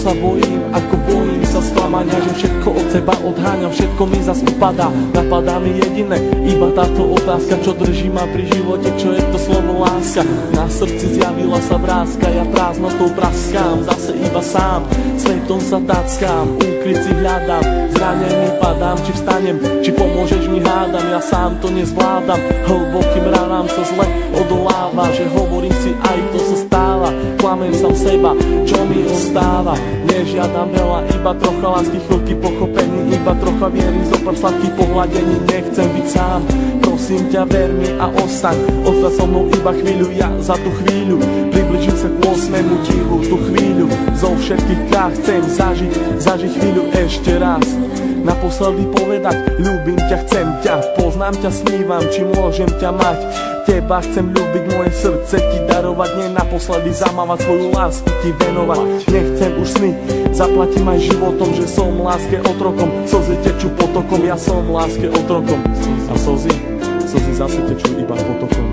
sa bojím, ako bojím sa sklamania, že všetko od seba odháňam, všetko mi zas upadá. Napadá mi jediné, iba táto otázka, čo drží ma pri živote, čo je to slovo láska. Na srdci zjavila sa vrázka, ja prázdnotou praskám, zase iba sám, svetom sa tackám, úkryt si hľadám, zranený padám, či vstanem, či pomôžeš mi hádam, ja sám to nezvládam, hlbokým ranám sa zle odoláva, že hovorím si aj to sa stáva, klamem sám seba, čo mi ostáva, nežiadam veľa, iba trocha lásky, chvíľky pochopení, iba trocha viery, zopár sladkých pohľadení, nechcem byť sám, prosím ťa ver mi a ostaň so mnou iba chvíľu, ja za tú chvíľu približím sa k 8. divu, tú chvíľu zo všetkých krách chcem zažiť chvíľu ešte raz, naposledy povedať ľúbim ťa, chcem ťa, poznám ťa, snívam, či môžem ťa mať, teba chcem ľúbiť, moje srdce ti darovať, nie naposledy zamávať, svoju lásku ti venovať, nechcem už sny, zaplatím aj životom, že som láske otrokom, slzy tečú potokom, ja som láske otrokom a slzy zase tečú iba potokom.